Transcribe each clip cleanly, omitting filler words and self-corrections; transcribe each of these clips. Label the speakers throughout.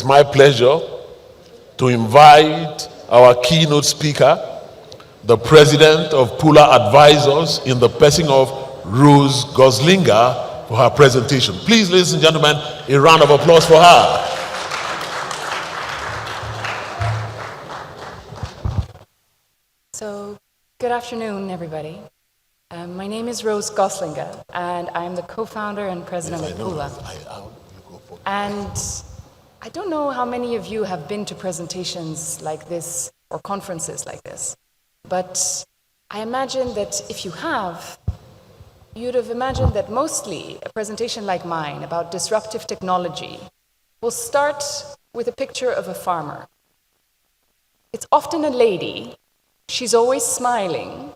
Speaker 1: my pleasure to invite our keynote speaker, the President of Pula Advisors, in the person of Rose Goslinga, for her presentation. Please, ladies and gentlemen, a round of applause for her.
Speaker 2: So, good afternoon, everybody. My name is Rose Goslinga, and I'm the co-founder and president of Pula. And I don't know how many of you have been to presentations like this or conferences like this, but I imagine that if you have, you'd have imagined that mostly a presentation like mine about disruptive technology will start with a picture of a farmer. It's often a lady. She's always smiling,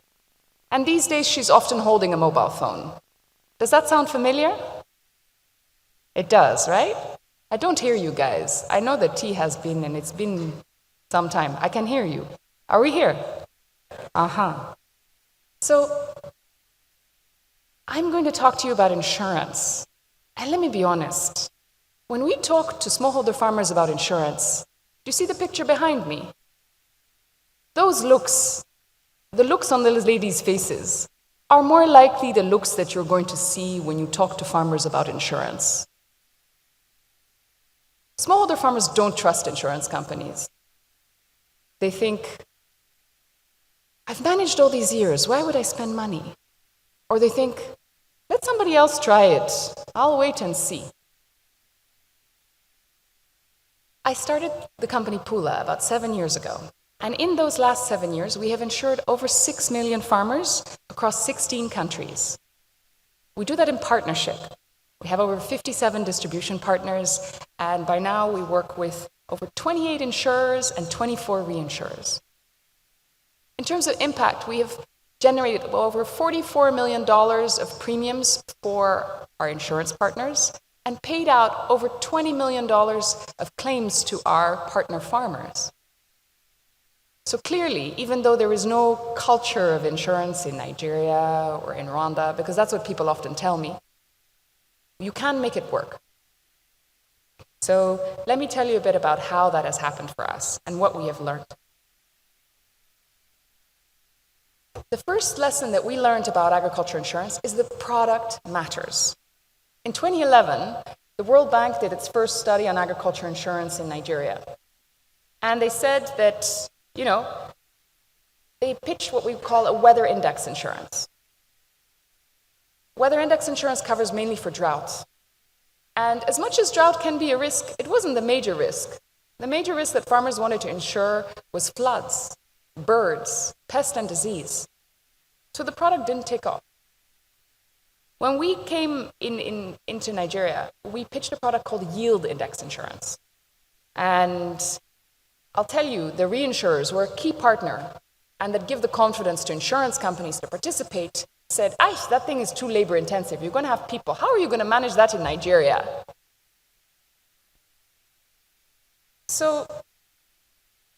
Speaker 2: and these days she's often holding a mobile phone. Does that sound familiar? It does, right? I don't hear you guys. I know that tea has been, and it's been some time. I can hear you. Are we here? So, I'm going to talk to you about insurance. And let me be honest. When we talk to smallholder farmers about insurance, do you see the picture behind me? Those looks, the looks on those ladies' faces, are more likely the looks that you're going to see when you talk to farmers about insurance. Smallholder farmers don't trust insurance companies. They think, I've managed all these years, why would I spend money? Or they think, let somebody else try it, I'll wait and see. I started the company Pula about 7 years ago. And in those last 7 years, we have insured over 6 million farmers across 16 countries. We do that in partnership. We have over 57 distribution partners, and by now we work with over 28 insurers and 24 reinsurers. In terms of impact, we have generated over $44 million of premiums for our insurance partners and paid out over $20 million of claims to our partner farmers. So clearly, even though there is no culture of insurance in Nigeria or in Rwanda, because that's what people often tell me, you can make it work. So let me tell you a bit about how that has happened for us and what we have learned. The first lesson that we learned about agriculture insurance is that product matters. In 2011, the World Bank did its first study on agriculture insurance in Nigeria. And they said that, they pitched what we call a weather index insurance. Weather index insurance covers mainly for drought. And as much as drought can be a risk, it wasn't the major risk. The major risk that farmers wanted to insure was floods, birds, pest and disease. So the product didn't take off. When we came into Nigeria, we pitched a product called yield index insurance. And I'll tell you, the reinsurers were a key partner and that give the confidence to insurance companies to participate, said, that thing is too labor intensive. You're going to have people. How are you going to manage that in Nigeria? So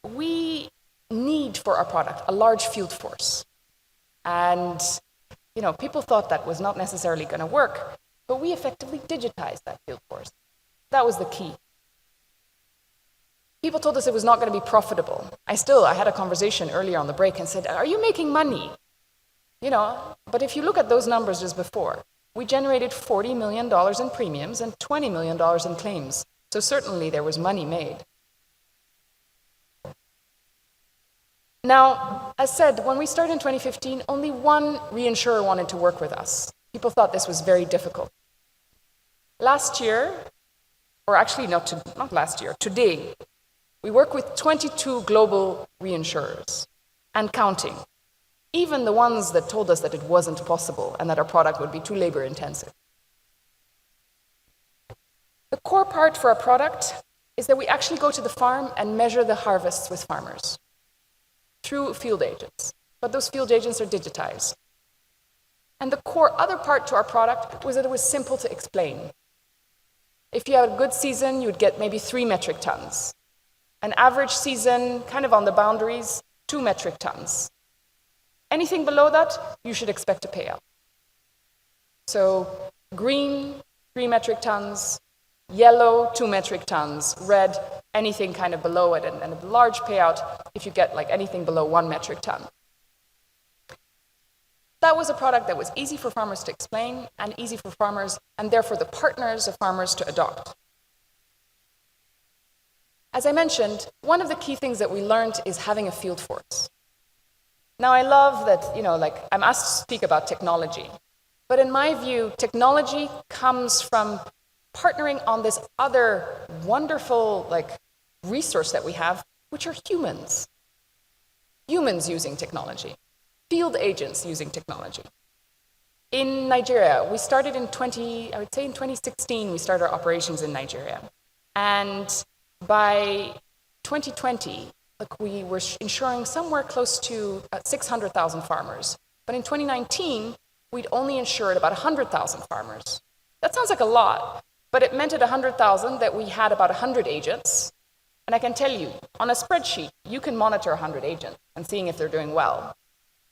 Speaker 2: we need for our product a large field force. And, people thought that was not necessarily going to work, but we effectively digitized that field force. That was the key. People told us it was not going to be profitable. I had a conversation earlier on the break and said, are you making money? But if you look at those numbers just before, we generated $40 million in premiums and $20 million in claims. So certainly there was money made. Now, as said, when we started in 2015, only one reinsurer wanted to work with us. People thought this was very difficult. Last year, or actually not last year, today, we work with 22 global reinsurers and counting, even the ones that told us that it wasn't possible and that our product would be too labor intensive. The core part for our product is that we actually go to the farm and measure the harvests with farmers through field agents, but those field agents are digitized. And the core other part to our product was that it was simple to explain. If you had a good season, you would get maybe 3 metric tons. An average season, kind of on the boundaries, 2 metric tons. Anything below that, you should expect a payout. So green, 3 metric tons, yellow, 2 metric tons, red, anything kind of below it, and a large payout if you get like anything below 1 metric ton. That was a product that was easy for farmers to explain and easy for farmers, and therefore the partners of farmers to adopt. As I mentioned, one of the key things that we learned is having a field force. Now I love that, like I'm asked to speak about technology, but in my view, technology comes from partnering on this other wonderful resource that we have, which are humans. Humans using technology. Field agents using technology. In Nigeria, we started in 2016, we started our operations in Nigeria. And by 2020, we were insuring somewhere close to 600,000 farmers. But in 2019, we'd only insured about 100,000 farmers. That sounds like a lot, but it meant at 100,000 that we had about 100 agents. And I can tell you, on a spreadsheet, you can monitor 100 agents and seeing if they're doing well.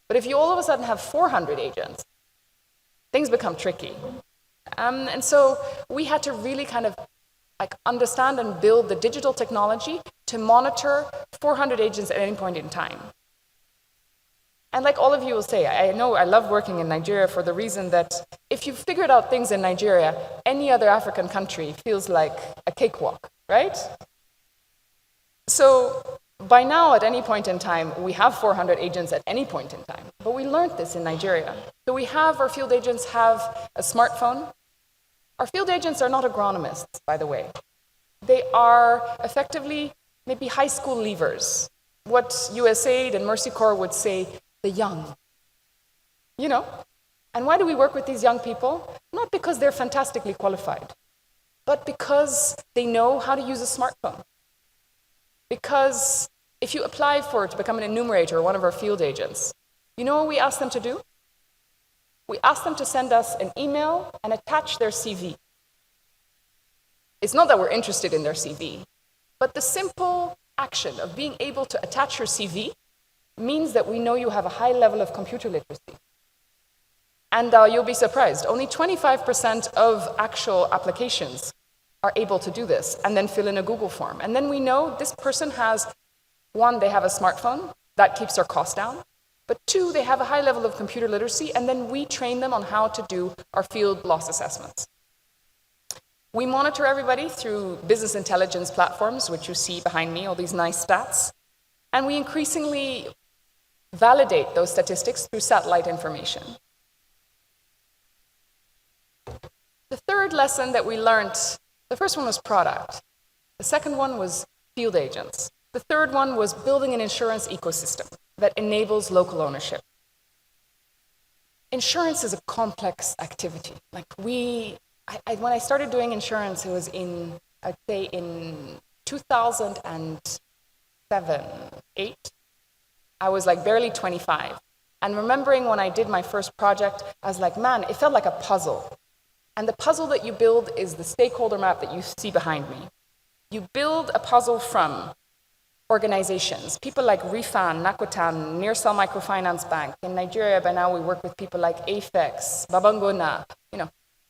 Speaker 2: But if you all of a sudden have 400 agents, things become tricky. And so we had to really kind of understand and build the digital technology to monitor 400 agents at any point in time. And like all of you will say, I know I love working in Nigeria for the reason that if you've figured out things in Nigeria, any other African country feels like a cakewalk, right? So by now, at any point in time, we have 400 agents at any point in time. But we learned this in Nigeria. So our field agents have a smartphone. Our field agents are not agronomists, by the way. They are effectively maybe high school leavers. What USAID and Mercy Corps would say, the young. And why do we work with these young people? Not because they're fantastically qualified, but because they know how to use a smartphone. Because if you apply to become an enumerator or one of our field agents, you know what we ask them to do? We ask them to send us an email and attach their CV. It's not that we're interested in their CV, but the simple action of being able to attach your CV means that we know you have a high level of computer literacy. And you'll be surprised, only 25% of actual applications are able to do this and then fill in a Google form. And then we know this person has, one, they have a smartphone, that keeps their cost down, but two, they have a high level of computer literacy, and then we train them on how to do our field loss assessments. We monitor everybody through business intelligence platforms, which you see behind me, all these nice stats, and we increasingly validate those statistics through satellite information. The third lesson that we learned, the first one was product. The second one was field agents. The third one was building an insurance ecosystem that enables local ownership. Insurance is a complex activity. When I started doing insurance, it was in 2007, 2008. I was barely 25. And remembering when I did my first project, I was like, man, it felt like a puzzle. And the puzzle that you build is the stakeholder map that you see behind me. You build a puzzle from organizations, people like Rifan, Nakutan, Nearsal Microfinance Bank. In Nigeria, by now, we work with people like Afex, Babangona,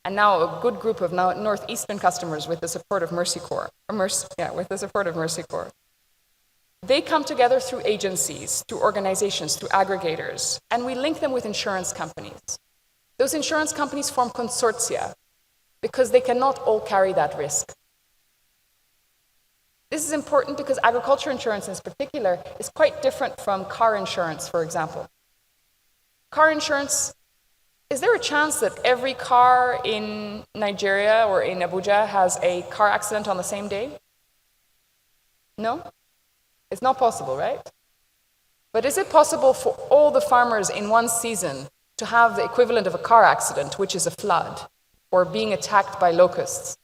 Speaker 2: and now a good group of northeastern customers with the support of Mercy Corps. They come together through agencies, through organizations, through aggregators, and we link them with insurance companies. Those insurance companies form consortia because they cannot all carry that risk. This is important because agriculture insurance in particular is quite different from car insurance, for example. Car insurance, is there a chance that every car in Nigeria or in Abuja has a car accident on the same day? No? It's not possible, right? But is it possible for all the farmers in one season to have the equivalent of a car accident, which is a flood, or being attacked by locusts?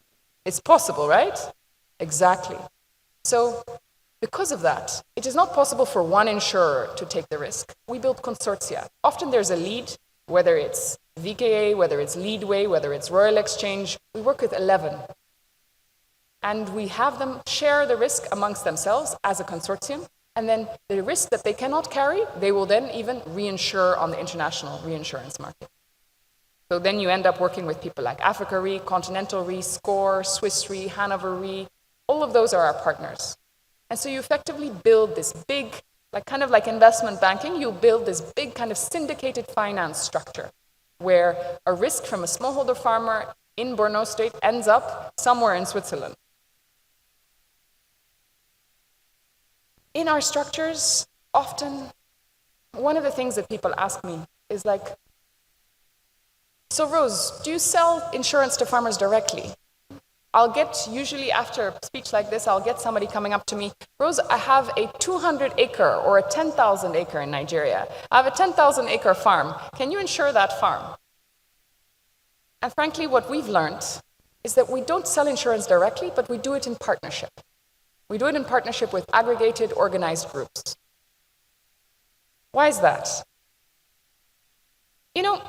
Speaker 2: It's possible, right? Exactly. So, because of that, it is not possible for one insurer to take the risk. We build consortia. Often there's a lead, whether it's VKA, whether it's Leadway, whether it's Royal Exchange. We work with 11. And we have them share the risk amongst themselves as a consortium, and then the risk that they cannot carry, they will then even reinsure on the international reinsurance market. So then you end up working with people like Africa Re, Continental Re, SCOR, Swiss Re, Hanover Re, All of those are our partners. And so you effectively build this big, kind of like investment banking, you build this big kind of syndicated finance structure where a risk from a smallholder farmer in Borno State ends up somewhere in Switzerland. In our structures, often, one of the things that people ask me is like, so Rose, do you sell insurance to farmers directly? I'll get, usually after a speech like this, I'll get somebody coming up to me, Rose, I have a 200 acre or a 10,000 acre in Nigeria. I have a 10,000 acre farm. Can you insure that farm? And frankly, what we've learned is that we don't sell insurance directly, but we do it in partnership. We do it in partnership with aggregated, organized groups. Why is that? You know,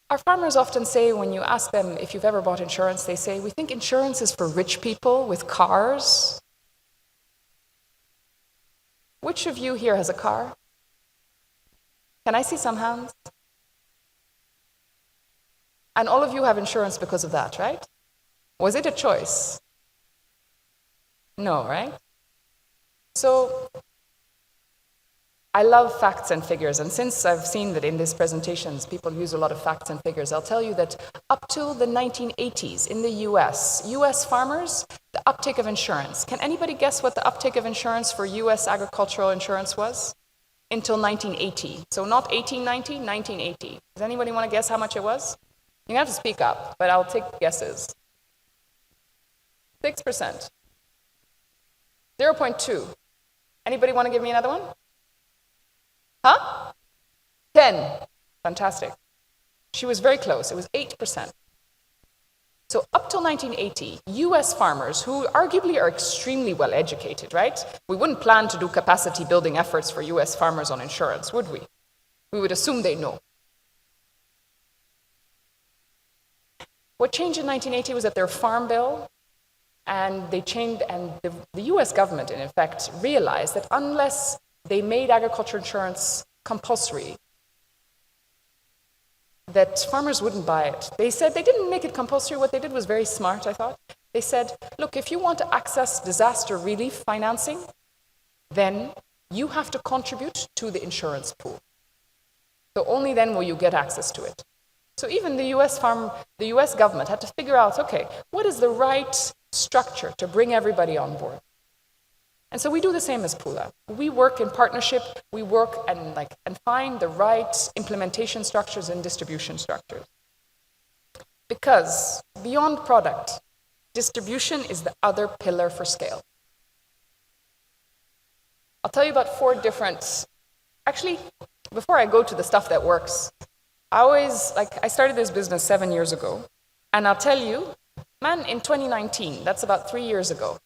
Speaker 2: our farmers often say, when you ask them if you've ever bought insurance, they say, we think insurance is for rich people with cars. Which of you here has a car? Can I see some hands? And all of you have insurance because of that, right? Was it a choice? No, right? So, I love facts and figures, and since I've seen that in these presentations people use a lot of facts and figures, I'll tell you that up till the 1980s in the US farmers, the uptake of insurance. Can anybody guess what the uptake of insurance for US agricultural insurance was? Until 1980. So not 1890, 1980. Does anybody want to guess how much it was? You have to speak up, but I'll take guesses. 6%. 0.2. Anybody want to give me another one? Huh? 10. Fantastic. She was very close. It was 8%. So up till 1980, US farmers, who arguably are extremely well educated, right? We wouldn't plan to do capacity building efforts for US farmers on insurance, would we? We would assume they know. What changed in 1980 was that their farm bill, and they changed, and the US government, in effect, realized that unless they made agriculture insurance compulsory, that farmers wouldn't buy it. They said they didn't make it compulsory. What they did was very smart, I thought. They said, look, if you want to access disaster relief financing, then you have to contribute to the insurance pool. So only then will you get access to it. So even the US government had to figure out, okay, what is the right structure to bring everybody on board? And so we do the same as Pula. We work in partnership, we work and find the right implementation structures and distribution structures. Because beyond product, distribution is the other pillar for scale. I'll tell you about 4 different, actually, before I go to the stuff that works, I started this business 7 years ago, and I'll tell you, man, in 2019, that's about 3 years ago,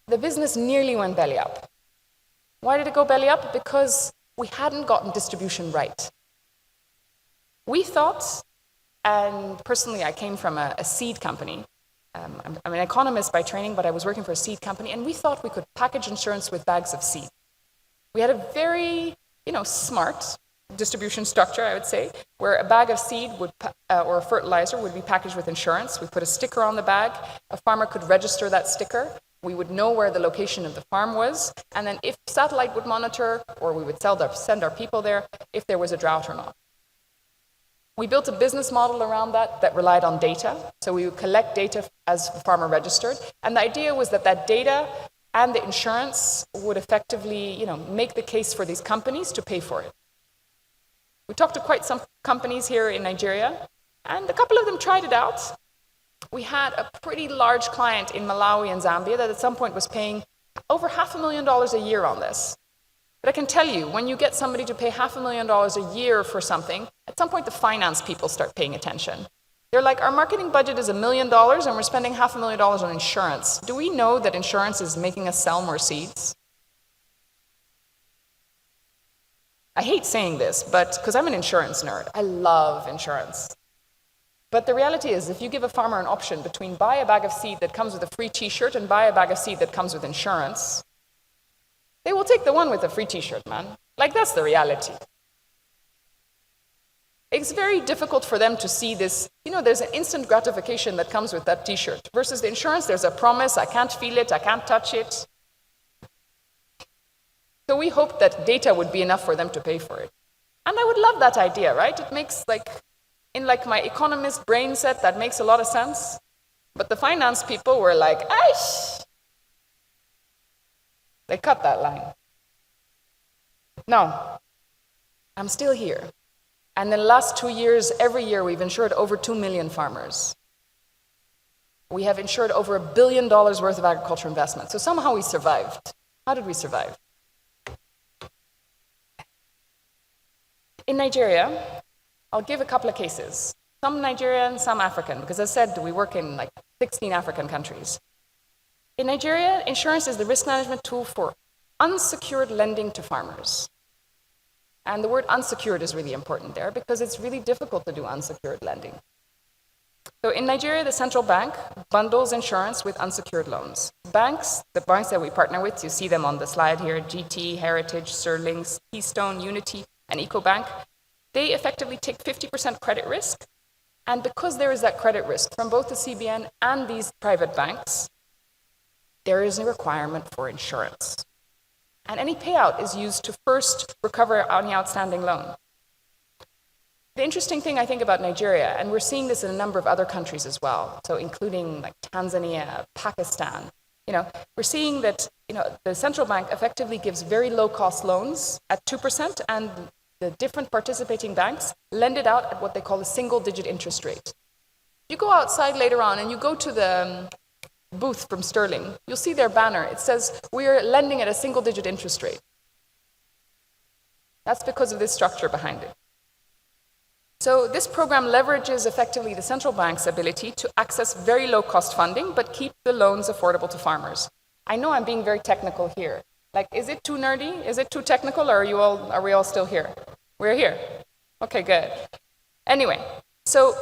Speaker 2: the business nearly went belly up. Why did it go belly up? Because we hadn't gotten distribution right. We thought, and personally I came from a seed company. I'm an economist by training, but I was working for a seed company, and we thought we could package insurance with bags of seed. We had a very, smart distribution structure, I would say, where a bag of seed or a fertilizer would be packaged with insurance. We put a sticker on the bag. A farmer could register that sticker. We would know where the location of the farm was, and then if satellite would monitor, or we would send our people there, if there was a drought or not. We built a business model around that relied on data. So we would collect data as the farmer registered, and the idea was that data and the insurance would effectively, make the case for these companies to pay for it. We talked to quite some companies here in Nigeria, and a couple of them tried it out. We had a pretty large client in Malawi and Zambia that at some point was paying over $500,000 a year on this. But I can tell you, when you get somebody to pay $500,000 a year for something, at some point the finance people start paying attention. They're like, our marketing budget is $1 million and we're spending $500,000 on insurance. Do we know that insurance is making us sell more seeds? I hate saying this, but because I'm an insurance nerd, I love insurance. But the reality is, if you give a farmer an option between buy a bag of seed that comes with a free t-shirt and buy a bag of seed that comes with insurance, they will take the one with the free t-shirt, man. That's the reality. It's very difficult for them to see this. There's an instant gratification that comes with that t-shirt. Versus the insurance, there's a promise, I can't feel it, I can't touch it. So we hoped that data would be enough for them to pay for it. And I would love that idea, right? It makes in my economist brain set, that makes a lot of sense. But the finance people were like, aish! They cut that line. Now, I'm still here. And in the last 2 years, every year, we've insured over 2 million farmers. We have insured over $1 billion worth of agriculture investment. So somehow we survived. How did we survive? In Nigeria, I'll give a couple of cases. Some Nigerian, some African, because as I said, we work in 16 African countries. In Nigeria, insurance is the risk management tool for unsecured lending to farmers. And the word unsecured is really important there because it's really difficult to do unsecured lending. So in Nigeria, the central bank bundles insurance with unsecured loans. The banks that we partner with, you see them on the slide here, GT, Heritage, Sterling, Keystone, Unity, and EcoBank, they effectively take 50% credit risk. And because there is that credit risk from both the CBN and these private banks, there is a requirement for insurance. And any payout is used to first recover any outstanding loan. The interesting thing I think about Nigeria, and we're seeing this in a number of other countries as well, so including Tanzania, Pakistan, we're seeing that the central bank effectively gives very low-cost loans at 2%, and the different participating banks lend it out at what they call a single-digit interest rate. You go outside later on and you go to the booth from Sterling, you'll see their banner. It says, we're lending at a single-digit interest rate. That's because of this structure behind it. So this program leverages effectively the central bank's ability to access very low-cost funding, but keep the loans affordable to farmers. I know I'm being very technical here. Is it too nerdy? Is it too technical, or are we all still here? We're here. Okay, good. Anyway, so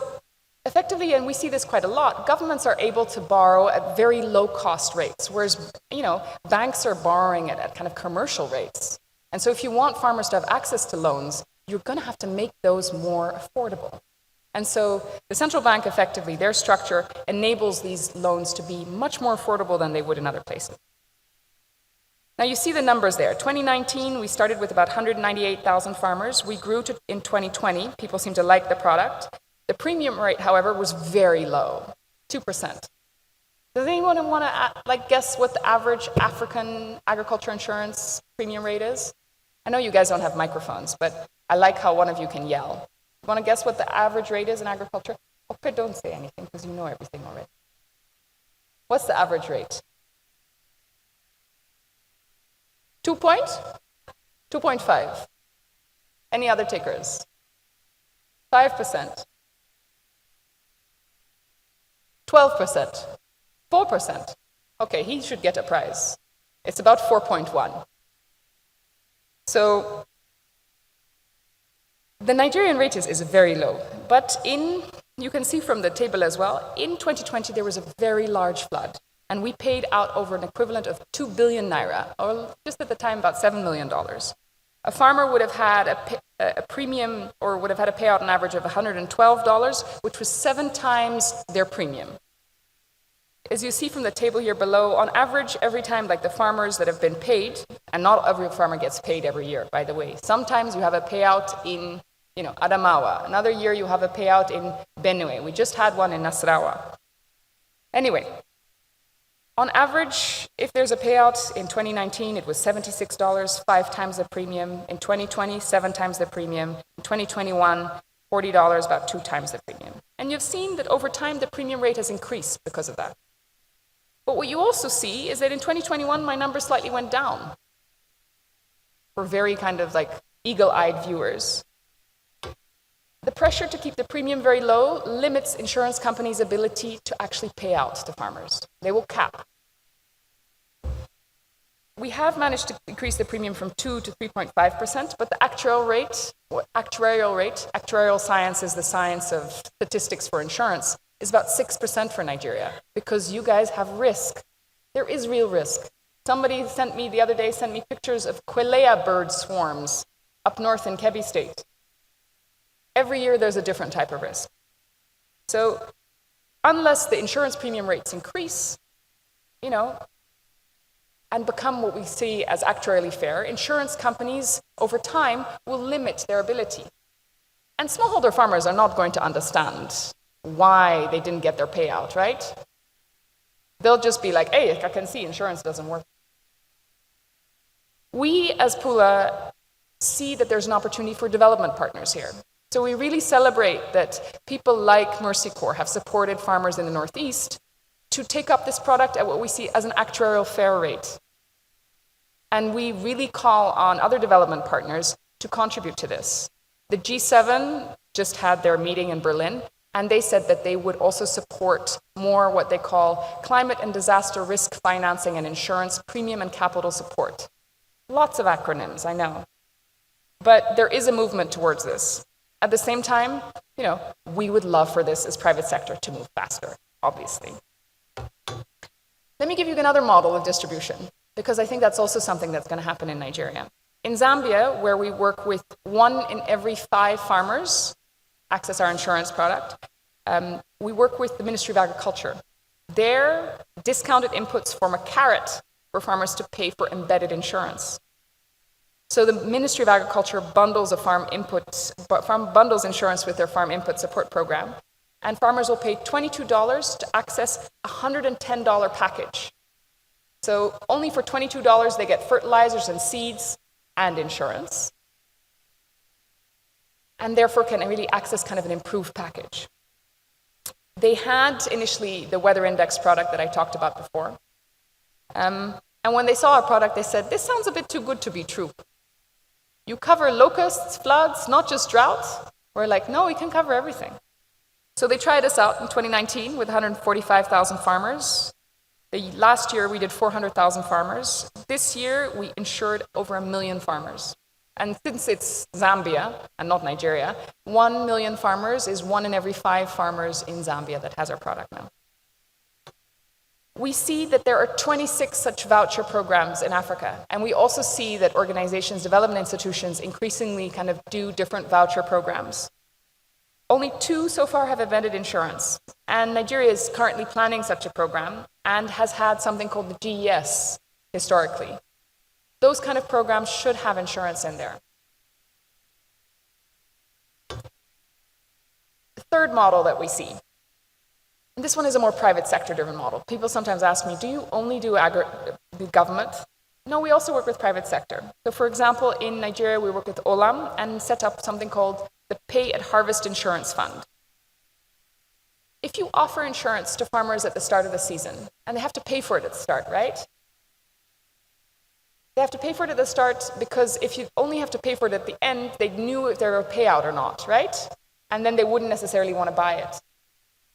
Speaker 2: effectively, and we see this quite a lot, governments are able to borrow at very low-cost rates, whereas, banks are borrowing at kind of commercial rates. And so if you want farmers to have access to loans, you're going to have to make those more affordable. And so the central bank, effectively, their structure enables these loans to be much more affordable than they would in other places. Now you see the numbers there. 2019, we started with about 198,000 farmers. We grew to, in 2020, people seem to like the product. The premium rate, however, was very low, 2%. Does anyone want to guess what the average African agriculture insurance premium rate is? I know you guys don't have microphones, but I like how one of you can yell. You want to guess what the average rate is in agriculture? Okay, don't say anything because you know everything already. What's the average rate? 2.5. Any other takers? 5%. 12%. 4%. Okay, he should get a prize. It's about 4.1. So the Nigerian rate is very low, but you can see from the table as well, in 2020 there was a very large flood, and we paid out over an equivalent of 2 billion naira, or just at the time about $7 million. A farmer would have had a premium, or would have had a payout on average of $112, which was 7 times their premium. As you see from the table here below, on average, every time, the farmers that have been paid, and not every farmer gets paid every year, by the way. Sometimes you have a payout in, Adamawa. Another year you have a payout in Benue. We just had one in Nasarawa. Anyway, on average, if there's a payout in 2019, it was $76, 5 times the premium. In 2020, 7 times the premium. In 2021, $40, about 2 times the premium. And you've seen that over time, the premium rate has increased because of that. But what you also see is that in 2021, my number slightly went down for very kind of eagle-eyed viewers. The pressure to keep the premium very low limits insurance companies' ability to actually pay out to farmers. They will cap. We have managed to increase the premium from 2 to 3.5%, but the actuarial science is the science of statistics for insurance, is about 6% for Nigeria, because you guys have risk. There is real risk. Somebody the other day sent me pictures of Quelea bird swarms up north in Kebbi State. Every year there's a different type of risk. So unless the insurance premium rates increase, and become what we see as actuarially fair, insurance companies over time will limit their ability. And smallholder farmers are not going to understand why they didn't get their payout, right? They'll just be like, hey, I can see insurance doesn't work. We as Pula see that there's an opportunity for development partners here. So we really celebrate that people like Mercy Corps have supported farmers in the Northeast to take up this product at what we see as an actuarial fair rate. And we really call on other development partners to contribute to this. The G7 just had their meeting in Berlin, and they said that they would also support more what they call climate and disaster risk financing and insurance premium and capital support. Lots of acronyms, I know. But there is a movement towards this. At the same time, we would love for this as private sector to move faster, obviously. Let me give you another model of distribution, because I think that's also something that's going to happen in Nigeria. In Zambia, where we work with 1 in every 5 farmers access our insurance product, we work with the Ministry of Agriculture. Their discounted inputs form a carrot for farmers to pay for embedded insurance. So the Ministry of Agriculture bundles bundles insurance with their farm input support program, and farmers will pay $22 to access a $110 package. So only for $22 they get fertilizers and seeds and insurance, and therefore can really access kind of an improved package. They had initially the weather index product that I talked about before, and when they saw our product, they said, this sounds a bit too good to be true. You cover locusts, floods, not just droughts? We're like, no, we can cover everything. So they tried us out in 2019 with 145,000 farmers. Last year, we did 400,000 farmers. This year, we insured over 1 million farmers. And since it's Zambia and not Nigeria, 1 million farmers is 1 in every 5 farmers in Zambia that has our product now. We see that there are 26 such voucher programs in Africa, and we also see that organizations, development institutions increasingly kind of do different voucher programs. Only 2 so far have embedded insurance, and Nigeria is currently planning such a program and has had something called the GES historically. Those kind of programs should have insurance in there. The third model that we see, and this one is a more private sector driven model. People sometimes ask me, do you only do the government? No, we also work with private sector. So for example, in Nigeria, we work with Olam and set up something called the Pay at Harvest Insurance Fund. If you offer insurance to farmers at the start of the season, and they have to pay for it at the start, right? They have to pay for it at the start because if you only have to pay for it at the end, they knew if there were a payout or not, right? And then they wouldn't necessarily want to buy it.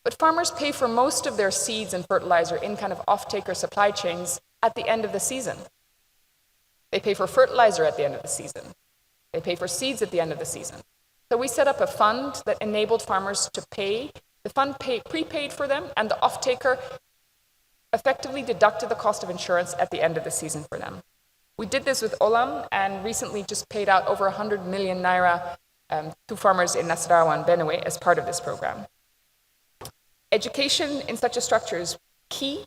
Speaker 2: But farmers pay for most of their seeds and fertilizer in kind of off-taker supply chains at the end of the season. They pay for fertilizer at the end of the season. They pay for seeds at the end of the season. So we set up a fund that enabled farmers to pay. The fund prepaid for them, and the off-taker effectively deducted the cost of insurance at the end of the season for them. We did this with Olam, and recently just paid out over 100 million naira to farmers in Nasarawa and Benue as part of this program. Education in such a structure is key,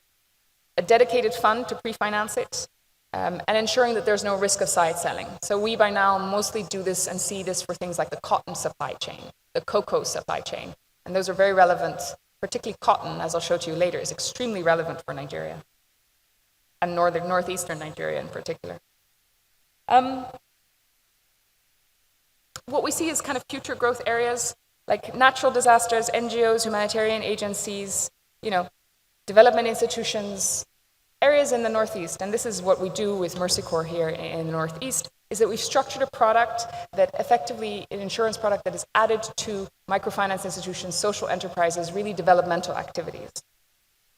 Speaker 2: a dedicated fund to pre-finance it, and ensuring that there's no risk of side selling. So we by now mostly do this and see this for things like the cotton supply chain, the cocoa supply chain, and those are very relevant, particularly cotton, as I'll show to you later, is extremely relevant for Nigeria, and northeastern Nigeria in particular. What we see is kind of future growth areas like natural disasters, NGOs, humanitarian agencies, development institutions, areas in the Northeast, and this is what we do with Mercy Corps here in the Northeast, is that we've structured a product that effectively, an insurance product that is added to microfinance institutions, social enterprises, really developmental activities.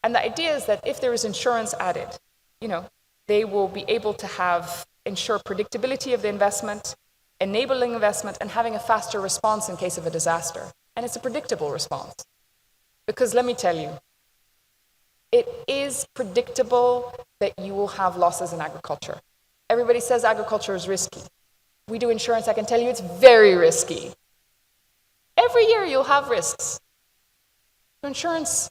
Speaker 2: And the idea is that if there is insurance added, they will be able to ensure predictability of the investment, enabling investment, and having a faster response in case of a disaster. And it's a predictable response. Because let me tell you, it is predictable that you will have losses in agriculture. Everybody says agriculture is risky. We do insurance, I can tell you it's very risky. Every year you'll have risks. Insurance,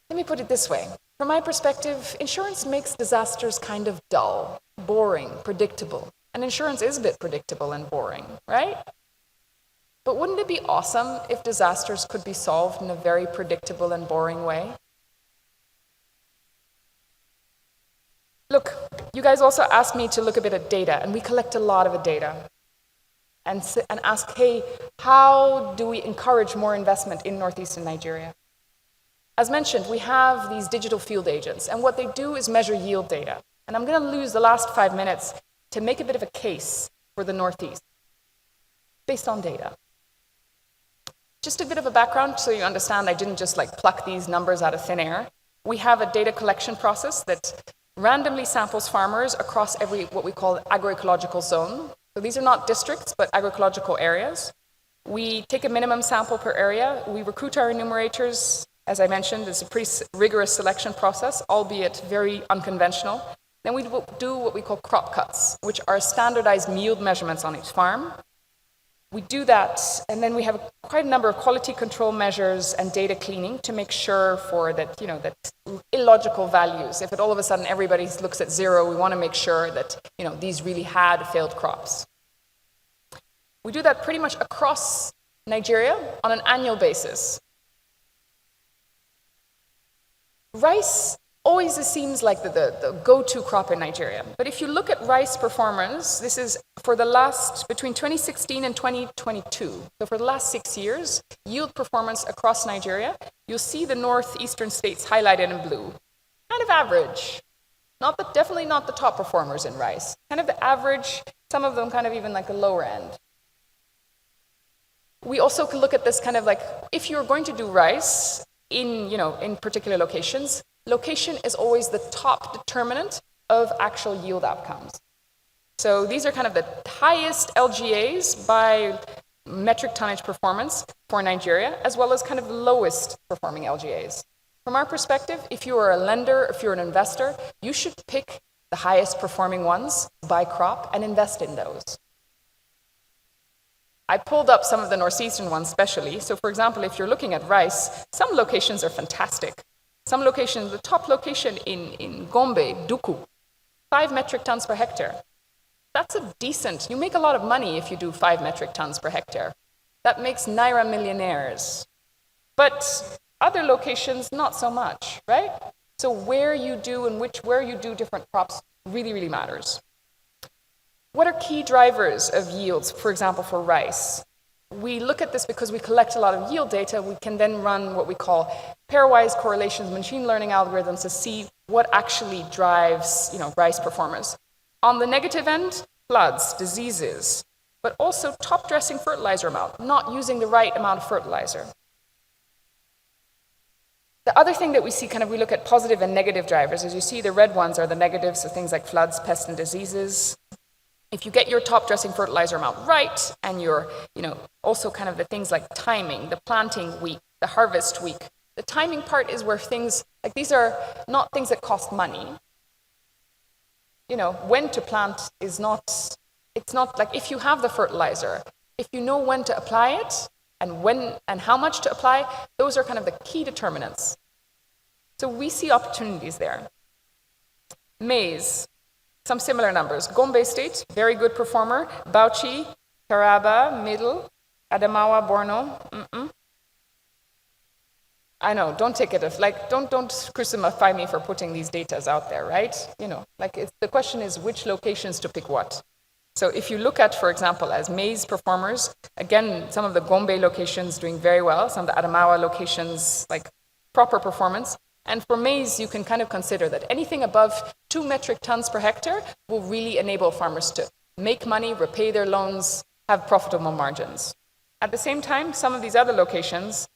Speaker 2: let me put it this way. From my perspective, insurance makes disasters kind of dull, boring, predictable. And insurance is a bit predictable and boring, right? But wouldn't it be awesome if disasters could be solved in a very predictable and boring way? Look, you guys also asked me to look a bit at data, and we collect a lot of data. And ask, hey, how do we encourage more investment in northeastern Nigeria? As mentioned, we have these digital field agents, and what they do is measure yield data. And I'm going to lose the last 5 minutes to make a bit of a case for the Northeast based on data. Just a bit of a background so you understand I didn't just pluck these numbers out of thin air. We have a data collection process that randomly samples farmers across every what we call agroecological zone. So these are not districts, but agroecological areas. We take a minimum sample per area. We recruit our enumerators. As I mentioned, it's a pretty rigorous selection process, albeit very unconventional. Then we do what we call crop cuts, which are standardized yield measurements on each farm. We do that, and then we have quite a number of quality control measures and data cleaning to make sure for that, that illogical values. If all of a sudden everybody looks at 0, we want to make sure that, these really had failed crops. We do that pretty much across Nigeria on an annual basis. Rice always seems like the go-to crop in Nigeria. But if you look at rice performance, this is for the last, between 2016 and 2022, so for the last 6 years, yield performance across Nigeria, you'll see the northeastern states highlighted in blue. Kind of average. Definitely not the top performers in rice. Kind of the average, some of them kind of even the lower end. We also can look at this kind of if you're going to do rice in particular locations, location is always the top determinant of actual yield outcomes. So these are kind of the highest LGAs by metric tonnage performance for Nigeria, as well as kind of the lowest performing LGAs. From our perspective, if you are a lender, if you're an investor, you should pick the highest performing ones by crop and invest in those. I pulled up some of the northeastern ones especially. So for example, if you're looking at rice, some locations are fantastic. Some locations, the top location in Gombe, Duku, 5 metric tons per hectare. That's a decent, you make a lot of money if you do 5 metric tons per hectare. That makes Naira millionaires. But other locations, not so much, right? So where you do different crops really, really matters. What are key drivers of yields, for example, for rice? We look at this because we collect a lot of yield data. We can then run what we call pairwise correlations, machine learning algorithms to see what actually drives, rice performance. On the negative end, floods, diseases, but also top dressing fertilizer amount, not using the right amount of fertilizer. The other thing that we see, we look at positive and negative drivers. As you see, the red ones are the negatives, so things like floods, pests, and diseases. If you get your top dressing fertilizer amount right, and you're, also kind of the things like timing, the planting week, the harvest week. The timing part is where things, these are not things that cost money. When to plant is not, it's not if you have the fertilizer, if you know when to apply it, and when and how much to apply, those are kind of the key determinants. So we see opportunities there. Maize. Some similar numbers. Gombe State, very good performer. Bauchi, Taraba, middle. Adamawa, Borno, I know, don't take it as, don't crucify me for putting these data out there, right? The question is which locations to pick what. So if you look at, for example, as maize performers, again, some of the Gombe locations doing very well, some of the Adamawa locations, proper performance. And for maize, you can kind of consider that anything above 2 metric tons per hectare will really enable farmers to make money, repay their loans, have profitable margins. At the same time, some of these other locations,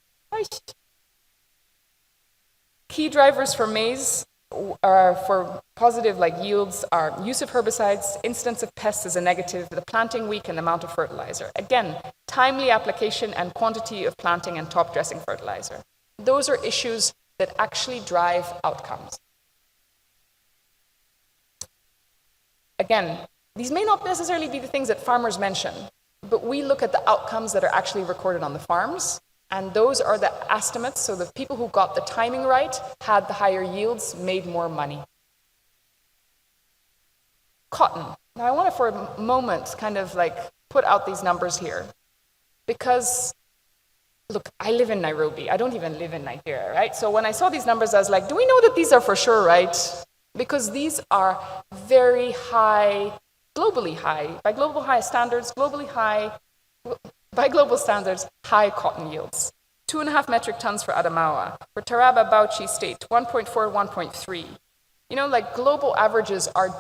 Speaker 2: key drivers for maize are for positive yields are use of herbicides, incidence of pests as a negative, the planting week, and the amount of fertilizer. Again, timely application and quantity of planting and top dressing fertilizer. Those are issues that actually drive outcomes. Again, these may not necessarily be the things that farmers mention, But we look at the outcomes that are actually recorded on the farms, and those are the estimates. So the people who got the timing right, had the higher yields, made more money. Cotton. Now I want to for a moment kind of like put out these numbers here, because look, I live in Nairobi. I don't even live in Nigeria, right? So when I saw these numbers, I was like, do we know that these are for sure, right? Because these are very high, globally high, by global standards, high cotton yields. 2.5 metric tons for Adamawa. For Taraba, Bauchi State, 1.4, 1.3. You know, like global averages are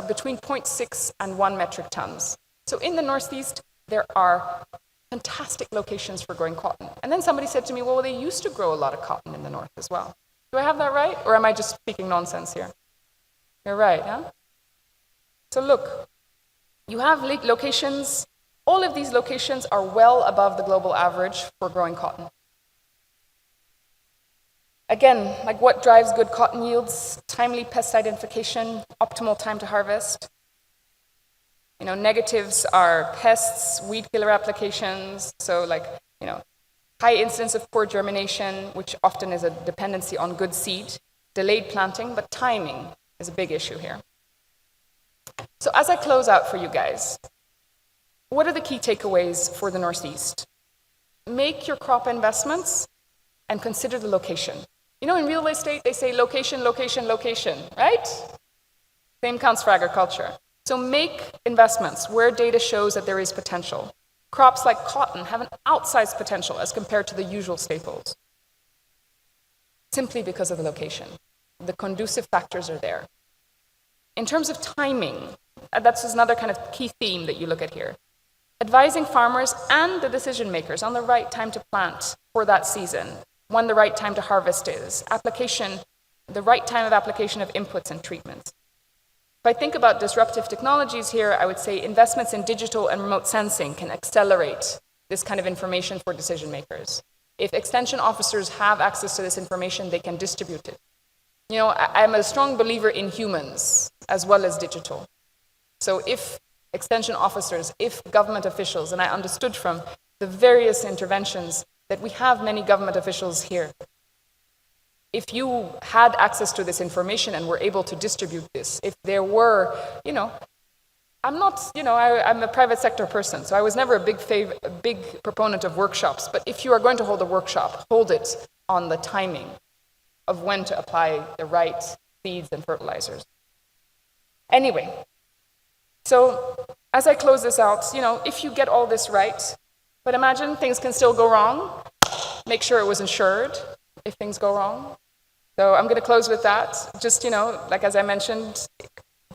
Speaker 2: between 0.6 and 1 metric tons. So in the Northeast, there are fantastic locations for growing cotton. And then somebody said to me, well, they used to grow a lot of cotton in the North as well. Do I have that right? Or am I just speaking nonsense here? You're right, huh? So look, you have locations. All of these locations are well above the global average for growing cotton. Again, like what drives good cotton yields? Timely pest identification, optimal time to harvest. You know, negatives are pests, weed killer applications, so like, you know, high incidence of poor germination, which often is a dependency on good seed, delayed planting, but timing is a big issue here. So as I close out for you guys, what are the key takeaways for the Northeast? Make your crop investments and consider the location. You know, in real estate, they say location, location, location, right? Same counts for agriculture. So make investments where data shows that there is potential. Crops like cotton have an outsized potential as compared to the usual staples, simply because of the location. The conducive factors are there. In terms of timing, that's another kind of key theme that you look at here. Advising farmers and the decision makers on the right time to plant for that season, when the right time to harvest is, the right time of application of inputs and treatments. If I think about disruptive technologies here, I would say investments in digital and remote sensing can accelerate this kind of information for decision makers. If extension officers have access to this information, they can distribute it. You know, I'm a strong believer in humans as well as digital. So if extension officers, if government officials, and I understood from the various interventions that we have many government officials here, if you had access to this information and were able to distribute this, if there were, you know, I'm a private sector person, so I was never a big proponent of workshops, but if you are going to hold a workshop, hold it on the timing of when to apply the right seeds and fertilizers. Anyway, so as I close this out, you know, if you get all this right, but imagine things can still go wrong, make sure it was insured if things go wrong. So I'm going to close with that. Just, you know, like as I mentioned,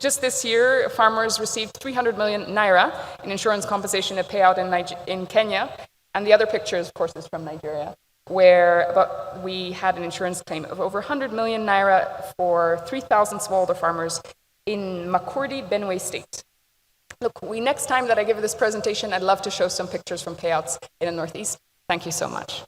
Speaker 2: just this year, farmers received 300 million naira in insurance compensation, a payout in Kenya. And the other picture, of course, is from Nigeria, where we had an insurance claim of over 100 million naira for 3,000 smallholder farmers in Makurdi, Benue State. Look, next time that I give this presentation, I'd love to show some pictures from payouts in the Northeast. Thank you so much.